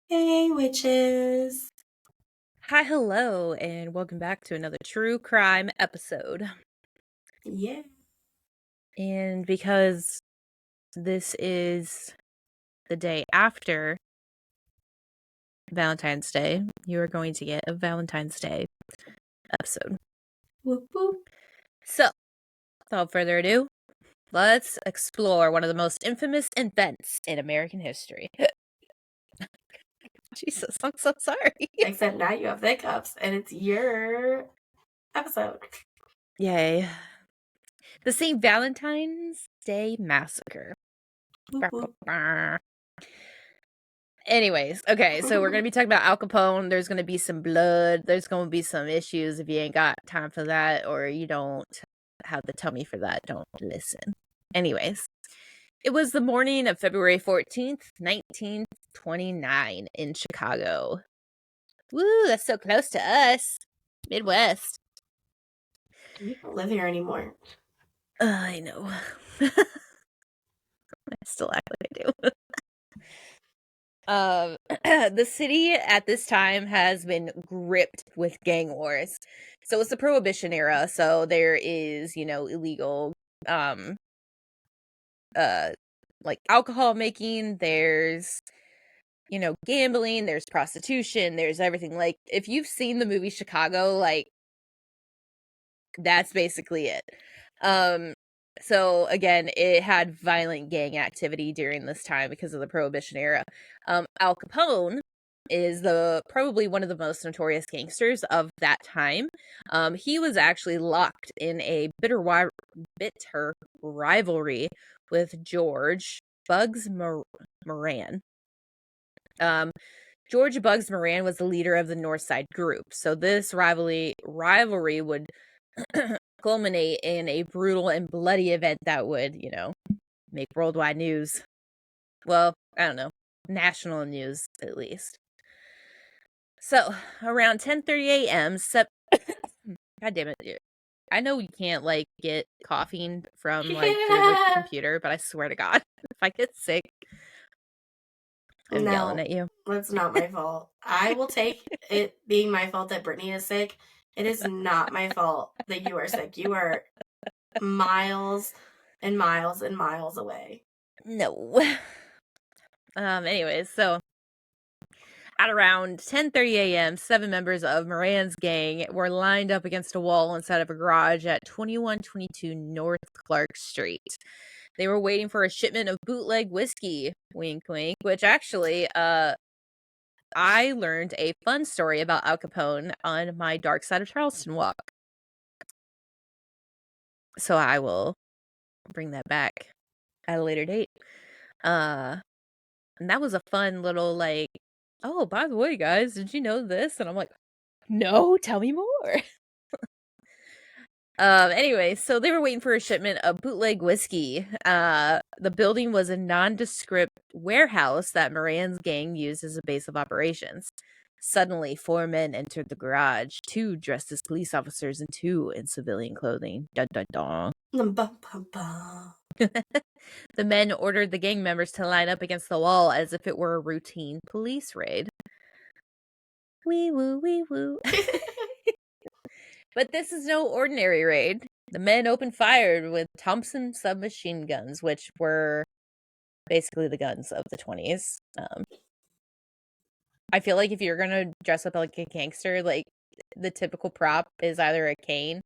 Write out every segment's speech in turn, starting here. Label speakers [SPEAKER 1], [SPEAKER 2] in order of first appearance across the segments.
[SPEAKER 1] Hey, witches.
[SPEAKER 2] Hi, hello, and welcome back to another true crime episode.
[SPEAKER 1] Yeah.
[SPEAKER 2] And because this is the day after Valentine's Day, you are going to get a Valentine's Day episode.
[SPEAKER 1] Whoop whoop.
[SPEAKER 2] So, without further ado, let's explore one of the most infamous events in American history. Jesus, I'm so sorry.
[SPEAKER 1] Except now you have hiccups and it's your episode.
[SPEAKER 2] Yay. The St. Valentine's Day Massacre.
[SPEAKER 1] Whoop whoop.
[SPEAKER 2] Anyways, okay, so we're gonna be talking about Al Capone. There's gonna be some blood. There's gonna be some issues. If you ain't got time for that, or you don't have the tummy for that, don't listen. Anyways, it was the morning of February 14th, 1929 in Chicago. Woo, that's so close to us. Midwest.
[SPEAKER 1] You don't live here anymore.
[SPEAKER 2] I know. I still act like I do. The city at this time has been gripped with gang wars. So it's the Prohibition era. So there is, illegal, um, uh, like alcohol making. There's, gambling. There's prostitution. There's everything. Like if you've seen the movie Chicago, like that's basically it. So again, it had violent gang activity during this time because of the Prohibition era. Al Capone is probably one of the most notorious gangsters of that time. He was actually locked in a bitter rivalry with George Bugs Moran. George Bugs Moran was the leader of the North Side Group. So this rivalry would culminate in a brutal and bloody event that would, make worldwide news. Well, I don't know, national news at least. So, around 10:30 a.m., God damn it, I know you can't get coughing from through the computer, but I swear to God, if I get sick, I'm yelling
[SPEAKER 1] No,
[SPEAKER 2] at you.
[SPEAKER 1] that's not my fault. I will take it being my fault that Brittany is sick. It is not my fault that you are sick. You are miles and miles and miles away.
[SPEAKER 2] No. Anyways, so at around 10:30 a.m., 7 members of Moran's gang were lined up against a wall inside of a garage at 2122 North Clark Street. They were waiting for a shipment of bootleg whiskey, wink wink, which actually I learned a fun story about Al Capone on my Dark Side of Charleston walk. So I will bring that back at a later date. And that was a fun little oh, by the way, guys, did you know this? And I'm like, no, tell me more. Anyway, so they were waiting for a shipment of bootleg whiskey. The building was a nondescript warehouse that Moran's gang used as a base of operations. Suddenly, 4 men entered the garage, 2 dressed as police officers and 2 in civilian clothing. Dun dun dun. The men ordered the gang members to line up against the wall as if it were a routine police raid. Wee woo, wee woo. But this is no ordinary raid. The men opened fire with Thompson submachine guns, which were basically the guns of the 20s. I feel like if you're gonna dress up like a gangster, the typical prop is either a cane.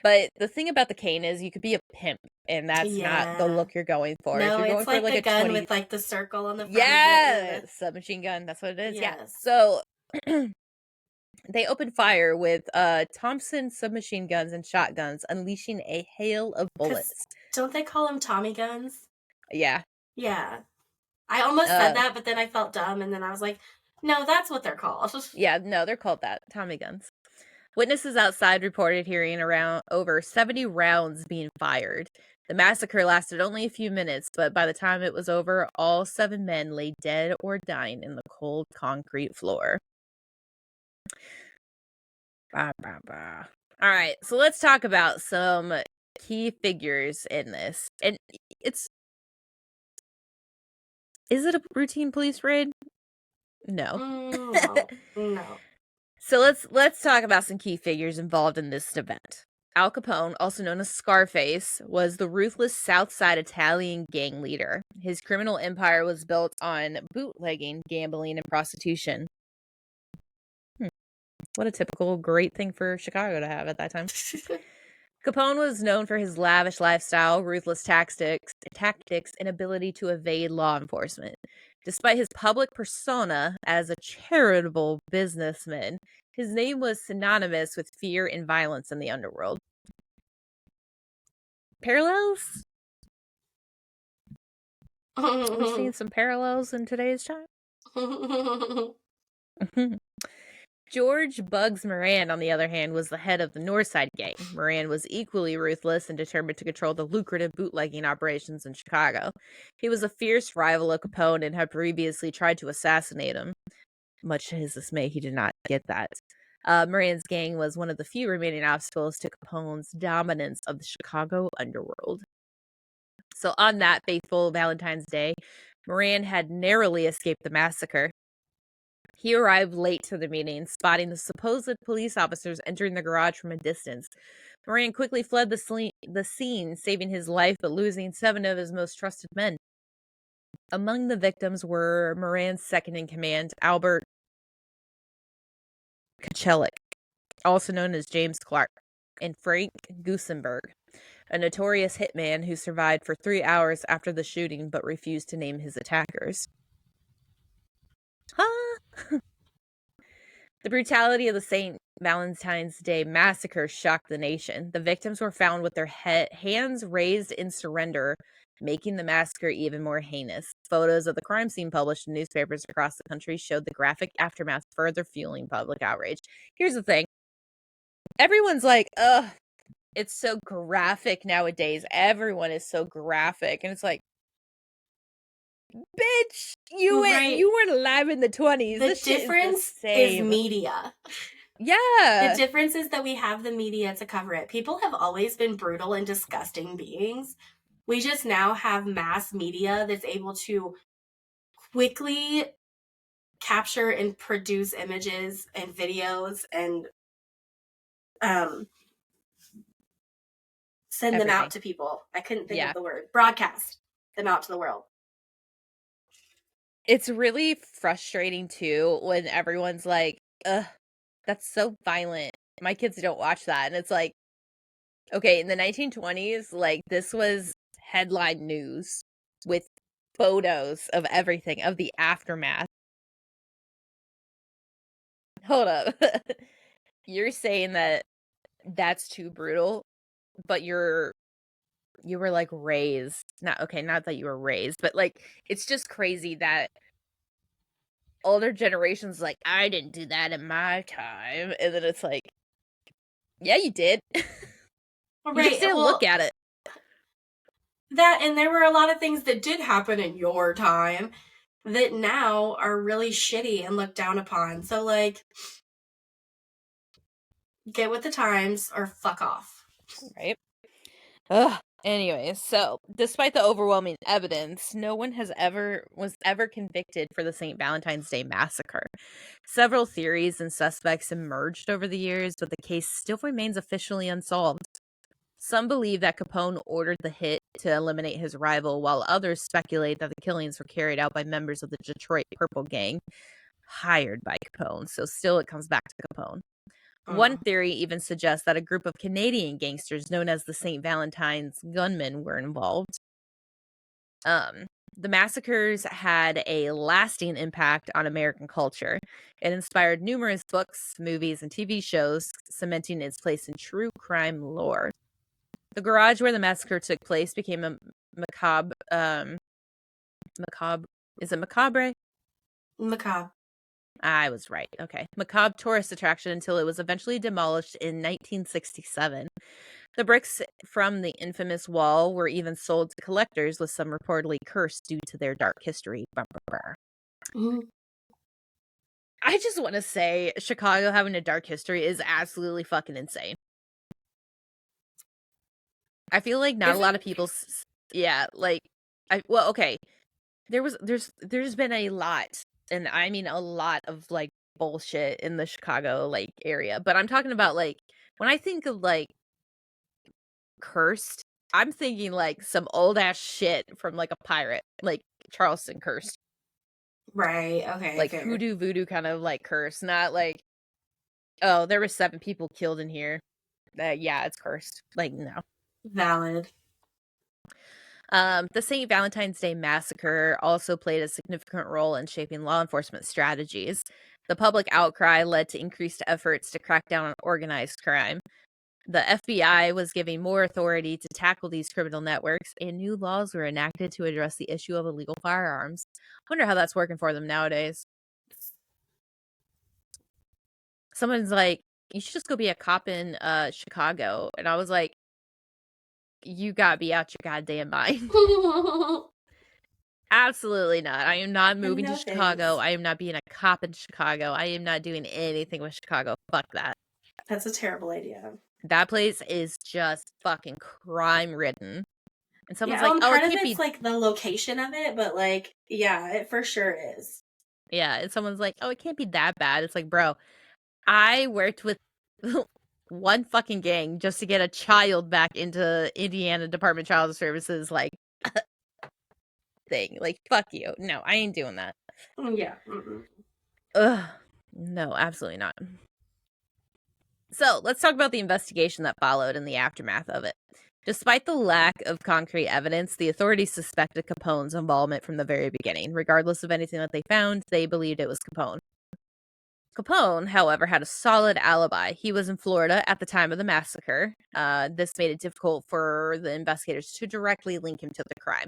[SPEAKER 2] But the thing about the cane is you could be a pimp, and that's not the
[SPEAKER 1] Yeah.
[SPEAKER 2] look you're going for. If
[SPEAKER 1] No,
[SPEAKER 2] you're
[SPEAKER 1] it's
[SPEAKER 2] going for
[SPEAKER 1] like the
[SPEAKER 2] a
[SPEAKER 1] gun
[SPEAKER 2] 20,
[SPEAKER 1] with the circle on the front of
[SPEAKER 2] yeah,
[SPEAKER 1] it.
[SPEAKER 2] submachine gun. That's what it is. Yeah.
[SPEAKER 1] Yes.
[SPEAKER 2] So they opened fire with Thompson submachine guns and shotguns, unleashing a hail of
[SPEAKER 1] Because
[SPEAKER 2] bullets.
[SPEAKER 1] don't they call them Tommy guns?
[SPEAKER 2] Yeah.
[SPEAKER 1] Yeah. I almost said
[SPEAKER 2] Uh,
[SPEAKER 1] that, but then I felt dumb, and then I was like, no, that's what they're called.
[SPEAKER 2] yeah, no, they're called that. Tommy guns. Witnesses outside reported hearing around over 70 rounds being fired. The massacre lasted only a few minutes, but by the time it was over, all 7 men lay dead or dying in the cold concrete floor. Bah, bah, bah. All right, so let's talk about some key figures in this. And is it a routine police raid? No.
[SPEAKER 1] No. No.
[SPEAKER 2] So let's talk about some key figures involved in this event. Al Capone, also known as Scarface, was the ruthless South Side Italian gang leader. His criminal empire was built on bootlegging, gambling, and prostitution. What a typical great thing for Chicago to have at that time. Capone was known for his lavish lifestyle, ruthless tactics, and ability to evade law enforcement. Despite his public persona as a charitable businessman, his name was synonymous with fear and violence in the underworld. Parallels? We're seeing some parallels in today's time. George Bugs Moran, on the other hand, was the head of the Northside Gang. Moran was equally ruthless and determined to control the lucrative bootlegging operations in Chicago. He was a fierce rival of Capone and had previously tried to assassinate him. Much to his dismay, he did not get that. Moran's gang was one of the few remaining obstacles to Capone's dominance of the Chicago underworld. So on that fateful Valentine's Day, Moran had narrowly escaped the massacre. He arrived late to the meeting, spotting the supposed police officers entering the garage from a distance. Moran quickly fled the scene, saving his life but losing 7 of his most trusted men. Among the victims were Moran's second-in-command, Albert Kachelik, also known as James Clark, and Frank Gusenberg, a notorious hitman who survived for 3 hours after the shooting but refused to name his attackers. Huh? The brutality of the St. Valentine's Day massacre shocked the nation. The victims were found with their hands raised in surrender, making the massacre even more heinous. Photos of the crime scene published in newspapers across the country showed the graphic aftermath, further fueling public outrage. Here's the thing. Everyone's like, ugh, it's so graphic nowadays. Everyone is so graphic. And it's like, bitch, you weren't alive in the 20s.
[SPEAKER 1] The
[SPEAKER 2] this
[SPEAKER 1] difference
[SPEAKER 2] shit is,
[SPEAKER 1] is media.
[SPEAKER 2] Yeah.
[SPEAKER 1] The difference is that we have the media to cover it. People have always been brutal and disgusting beings. We just now have mass media that's able to quickly capture and produce images and videos and send them out to people. I couldn't think of the word. Broadcast them out to the world.
[SPEAKER 2] It's really frustrating too when everyone's like, ugh, that's so violent. My kids don't watch that. And it's like, okay, in the 1920s, like, this was headline news with photos of everything, of the aftermath. Hold up. You're saying that that's too brutal, but you were like raised. Not that you were raised, but like, it's just crazy that older generations like, I didn't do that in my time. And then it's like, yeah, you did. You just didn't look at it.
[SPEAKER 1] That, and there were a lot of things that did happen in your time that now are really shitty and looked down upon. So, like, get with the times or fuck off.
[SPEAKER 2] Right? Ugh. Anyway, so despite the overwhelming evidence, no one was ever convicted for the St. Valentine's Day massacre. Several theories and suspects emerged over the years, but the case still remains officially unsolved. Some believe that Capone ordered the hit to eliminate his rival, while others speculate that the killings were carried out by members of the Detroit Purple Gang, hired by Capone. So still it comes back to Capone. One theory even suggests that a group of Canadian gangsters known as the St. Valentine's Gunmen were involved. The massacres had a lasting impact on American culture. It inspired numerous books, movies, and TV shows, cementing its place in true crime lore. The garage where the massacre took place became a macabre. Is it macabre?
[SPEAKER 1] Macabre.
[SPEAKER 2] I was right. Okay. Macabre tourist attraction until it was eventually demolished in 1967. The bricks from the infamous wall were even sold to collectors, with some reportedly cursed due to their dark history. Mm-hmm. I just want to say Chicago having a dark history is absolutely fucking insane. I feel like not a lot of people... Yeah, like... okay. There's been a lot and I mean a lot of, like, bullshit in the Chicago, like, area, but I'm talking about, like, when I think of, like, cursed, I'm thinking, like, some old ass shit from, like, a pirate, like, Charleston cursed.
[SPEAKER 1] Right. Okay.
[SPEAKER 2] Like,
[SPEAKER 1] Fair.
[SPEAKER 2] hoodoo voodoo kind of, like, curse, not like, "Oh, there were 7 people killed in here." Yeah, it's cursed. Like, no.
[SPEAKER 1] Valid.
[SPEAKER 2] The St. Valentine's Day Massacre also played a significant role in shaping law enforcement strategies. The public outcry led to increased efforts to crack down on organized crime. The FBI was giving more authority to tackle these criminal networks, and new laws were enacted to address the issue of illegal firearms. I wonder how that's working for them nowadays. Someone's like, "You should just go be a cop in Chicago," and I was like, "You gotta be out your goddamn mind." Absolutely not. I am not moving to
[SPEAKER 1] No
[SPEAKER 2] Chicago.
[SPEAKER 1] thanks.
[SPEAKER 2] I am not being a cop in Chicago. I am not doing anything with Chicago. Fuck that.
[SPEAKER 1] That's a terrible idea.
[SPEAKER 2] That place is just fucking crime ridden. And someone's
[SPEAKER 1] Yeah,
[SPEAKER 2] like, "Oh, it
[SPEAKER 1] part of
[SPEAKER 2] can't
[SPEAKER 1] it's
[SPEAKER 2] be."
[SPEAKER 1] like the location of it, but like, yeah, it for sure is.
[SPEAKER 2] Yeah, and someone's like, "Oh, it can't be that bad." It's like, bro, I worked with one fucking gang just to get a child back into Indiana Department of Child Services, like, thing. Like, fuck you. No, I ain't doing that.
[SPEAKER 1] Yeah. Mm-mm.
[SPEAKER 2] Ugh. No, absolutely not. So let's talk about the investigation that followed and the aftermath of it. Despite the lack of concrete evidence, the authorities suspected Capone's involvement from the very beginning. Regardless of anything that they found, they believed it was Capone. Capone, however, had a solid alibi. He was in Florida at the time of the massacre. This made it difficult for the investigators to directly link him to the crime.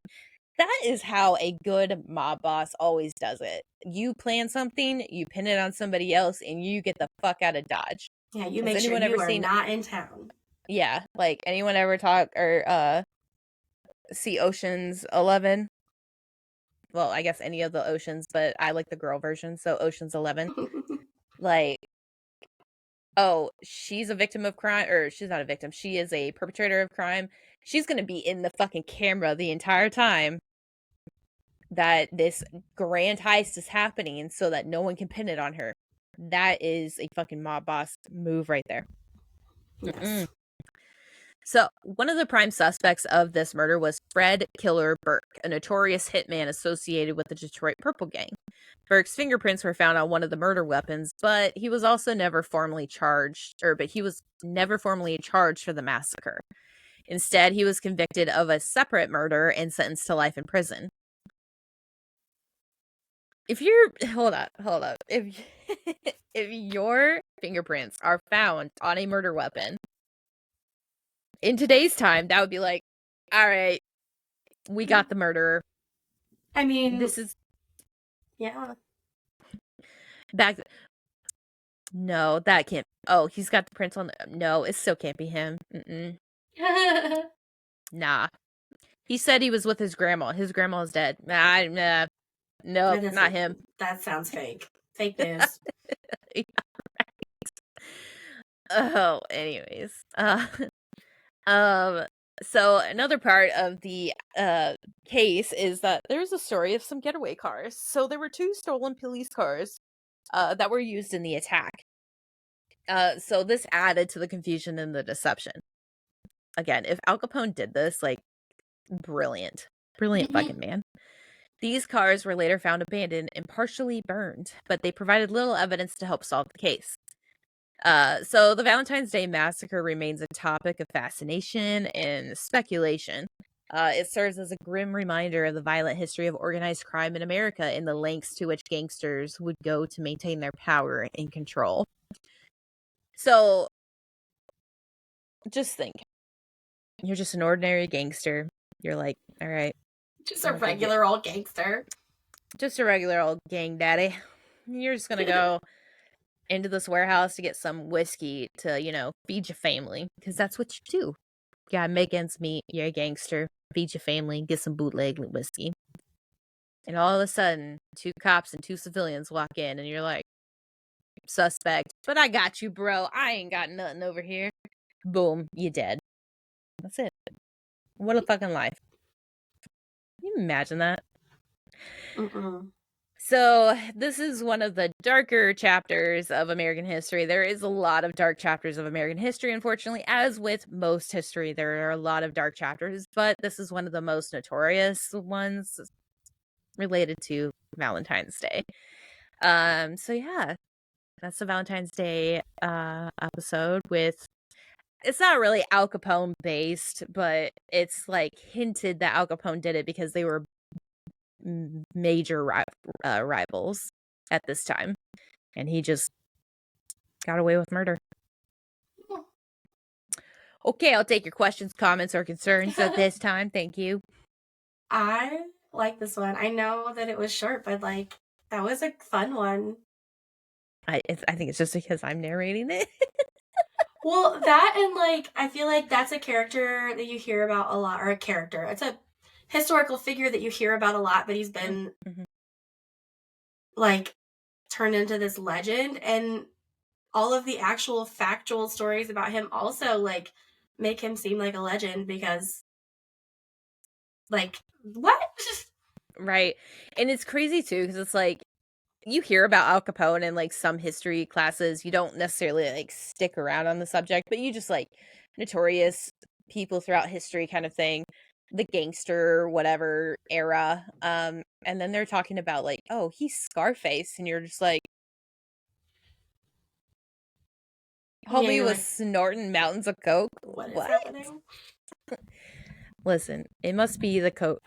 [SPEAKER 2] That is how a good mob boss always does it. You plan something, you pin it on somebody else, and you get the fuck out of Dodge.
[SPEAKER 1] Yeah, you
[SPEAKER 2] Has
[SPEAKER 1] make sure
[SPEAKER 2] anyone ever
[SPEAKER 1] you are
[SPEAKER 2] seen?
[SPEAKER 1] not in town.
[SPEAKER 2] Yeah, like anyone ever talk or see Ocean's 11? Well, I guess any of the oceans, but I like the girl version, so Ocean's 11. Like, oh, she's a victim of crime, or she's not a victim. She is a perpetrator of crime. She's gonna be in the fucking camera the entire time that this grand heist is happening so that no one can pin it on her. That is a fucking mob boss move right there.
[SPEAKER 1] Yes.
[SPEAKER 2] So, one of the prime suspects of this murder was Fred Killer Burke, a notorious hitman associated with the Detroit Purple Gang. Burke's fingerprints were found on one of the murder weapons, but he was never formally charged for the massacre. Instead, he was convicted of a separate murder and sentenced to life in prison. If you're hold up. If if your fingerprints are found on a murder weapon in today's time, that would be like, all right, we got the murderer.
[SPEAKER 1] I mean,
[SPEAKER 2] This is
[SPEAKER 1] yeah.
[SPEAKER 2] back. No, that can't. Oh, he's got the prints on. No, it still can't be him. Nah. He said he was with his grandma. His grandma's dead. Nah. Nope, not him.
[SPEAKER 1] That sounds fake. Fake news.
[SPEAKER 2] Oh, anyways. So another part of the case is that there's a story of some getaway cars. So there were 2 stolen police cars that were used in the attack. So this added to the confusion and the deception. Again, if Al Capone did this, like, brilliant fucking man. These cars were later found abandoned and partially burned, but they provided little evidence to help solve the case. So the Valentine's Day Massacre remains a topic of fascination and speculation. It serves as a grim reminder of the violent history of organized crime in America and the lengths to which gangsters would go to maintain their power and control. So, just think. You're just an ordinary gangster. You're like, all right.
[SPEAKER 1] Just a regular old gangster.
[SPEAKER 2] Just a regular old gang daddy. You're just gonna go into this warehouse to get some whiskey to, feed your family. Because that's what you do. You gotta make ends meet. You're a gangster. Feed your family. Get some bootleg whiskey. And all of a sudden, 2 cops and 2 civilians walk in, and you're like, suspect. But I got you, bro. I ain't got nothing over here. Boom. You dead. That's it. What a fucking life. Can you imagine that?
[SPEAKER 1] Mm-mm.
[SPEAKER 2] So, this is one of the darker chapters of American history. There is a lot of dark chapters of American history, unfortunately. As with most history, there are a lot of dark chapters, but this is one of the most notorious ones related to Valentine's Day. So yeah, that's the Valentine's Day episode with, it's not really Al Capone based, but it's like hinted that Al Capone did it because they were major rivals at this time, and he just got away with murder. Okay, I'll take your questions, comments, or concerns at this time. Thank you.
[SPEAKER 1] I like this one. I know that it was short, but like that was a fun one.
[SPEAKER 2] I think it's just because I'm narrating it.
[SPEAKER 1] Well, that and like I feel like that's a character that you hear about a lot, or a character. It's a historical figure that you hear about a lot, but he's been like turned into this legend, and all of the actual factual stories about him also like make him seem like a legend because like what?
[SPEAKER 2] Right. And it's crazy too, because it's like you hear about Al Capone in like some history classes. You don't necessarily like stick around on the subject, but you just like notorious people throughout history kind of thing, the gangster whatever era. And then they're talking about like, oh, he's Scarface, and you're just like, homie
[SPEAKER 1] You're
[SPEAKER 2] was
[SPEAKER 1] like,
[SPEAKER 2] snorting mountains of coke.
[SPEAKER 1] what is
[SPEAKER 2] What?
[SPEAKER 1] happening?
[SPEAKER 2] Listen, it must be the coke,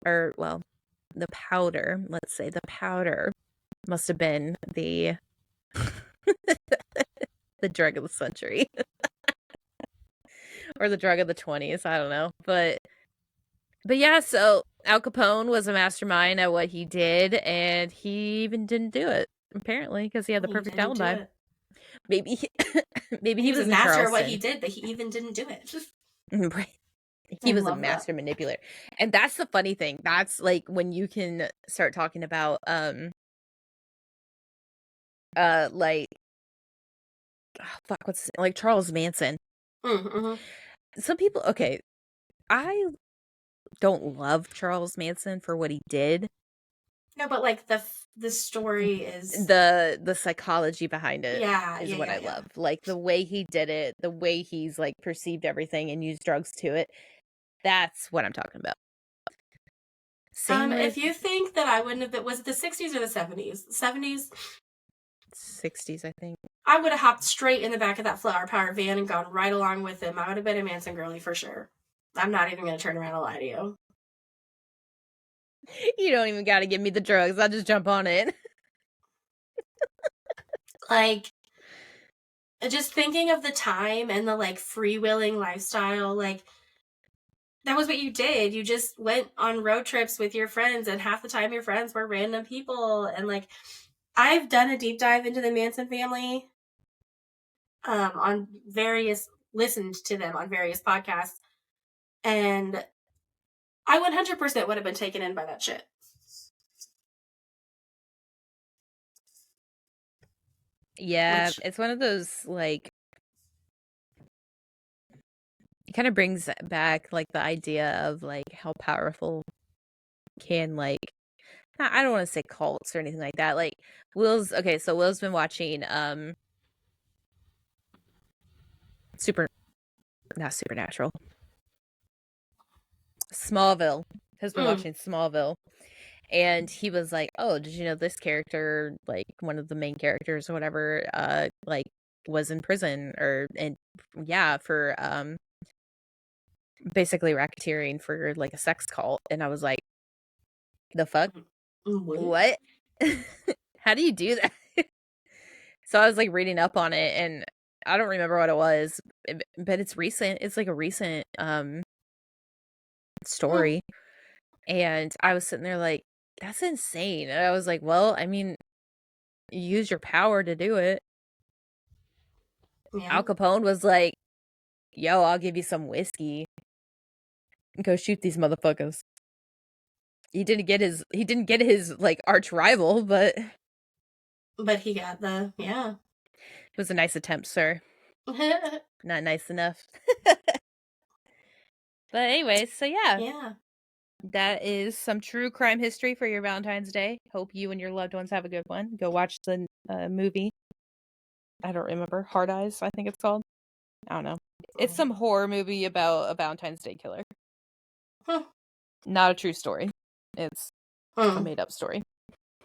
[SPEAKER 2] or well, the powder. Let's say the powder must have been the the drug of the century. Or the drug of the 20s, I don't know. But yeah, so Al Capone was a mastermind at what he did, and he even didn't do it, apparently, because he had the
[SPEAKER 1] He
[SPEAKER 2] perfect
[SPEAKER 1] didn't do
[SPEAKER 2] alibi.
[SPEAKER 1] it.
[SPEAKER 2] Maybe he, maybe
[SPEAKER 1] He
[SPEAKER 2] he
[SPEAKER 1] was a
[SPEAKER 2] was in
[SPEAKER 1] master at what he
[SPEAKER 2] Charleston.
[SPEAKER 1] did, but he even didn't do it.
[SPEAKER 2] Right.
[SPEAKER 1] I
[SPEAKER 2] He was a
[SPEAKER 1] love that.
[SPEAKER 2] master manipulator. And that's the funny thing. That's like when you can start talking about like fuck, what's like Charles Manson.
[SPEAKER 1] Mm-hmm.
[SPEAKER 2] Some people, okay, I don't love Charles Manson for what he did.
[SPEAKER 1] No, but like the story is
[SPEAKER 2] The psychology behind it
[SPEAKER 1] yeah,
[SPEAKER 2] is
[SPEAKER 1] yeah,
[SPEAKER 2] what
[SPEAKER 1] yeah,
[SPEAKER 2] I
[SPEAKER 1] yeah.
[SPEAKER 2] love. Like the way he did it, the way he's like perceived everything and used drugs to it. That's what I'm talking about. Same with
[SPEAKER 1] If you think that I wouldn't have been, was it the 60s or the 70s? 70s?
[SPEAKER 2] 60s, I think.
[SPEAKER 1] I would have hopped straight in the back of that flower power van and gone right along with him. I would have been a Manson girly for sure. I'm not even going to turn around and lie to you.
[SPEAKER 2] You don't even got to give me the drugs. I'll just jump on it.
[SPEAKER 1] Like, just thinking of the time and the like freewheeling lifestyle, like that was what you did. You just went on road trips with your friends, and half the time your friends were random people. And like, I've done a deep dive into the Manson family on various, listened to them on various podcasts, and I 100% would have been taken in by that shit.
[SPEAKER 2] Yeah,
[SPEAKER 1] Which,
[SPEAKER 2] it's one of those like it kind of brings back like the idea of like how powerful can like I don't want to say cults or anything like that. Like Will's okay, so Will's been watching super not Supernatural. Smallville. Has been watching Smallville. And he was like, "Oh, did you know this character, like one of the main characters or whatever, like was in prison or and yeah, for basically racketeering for like a sex cult." And I was like, "The fuck? What? How do you do that?" So I was like reading up on it, and I don't remember what it was, but it's recent. It's like a recent story. And I was sitting there like, that's insane. And I was like, well, I mean, use your power to do it.
[SPEAKER 1] yeah.
[SPEAKER 2] Al Capone was like, yo, I'll give you some whiskey. Go shoot these motherfuckers. He didn't get his like arch rival, but
[SPEAKER 1] But he got the, yeah.
[SPEAKER 2] it was a nice attempt, sir. Not nice enough. But anyways, so yeah.
[SPEAKER 1] Yeah.
[SPEAKER 2] That is some true crime history for your Valentine's Day. Hope you and your loved ones have a good one. Go watch the movie. I don't remember. Hard Eyes, I think it's called. I don't know. It's some horror movie about a Valentine's Day killer.
[SPEAKER 1] Hmm.
[SPEAKER 2] Not a true story. It's a made up story.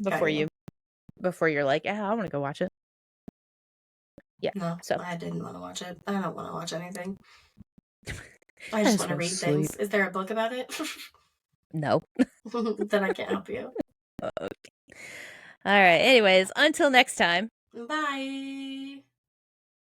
[SPEAKER 2] Before you're like, I want to go watch it. Yeah.
[SPEAKER 1] No,
[SPEAKER 2] so
[SPEAKER 1] I didn't want to watch it. I don't want to watch anything. I just want to read things. Is there a book about it?
[SPEAKER 2] No.
[SPEAKER 1] Then I can't help you.
[SPEAKER 2] Okay. All right. Anyways, until next time.
[SPEAKER 1] Bye.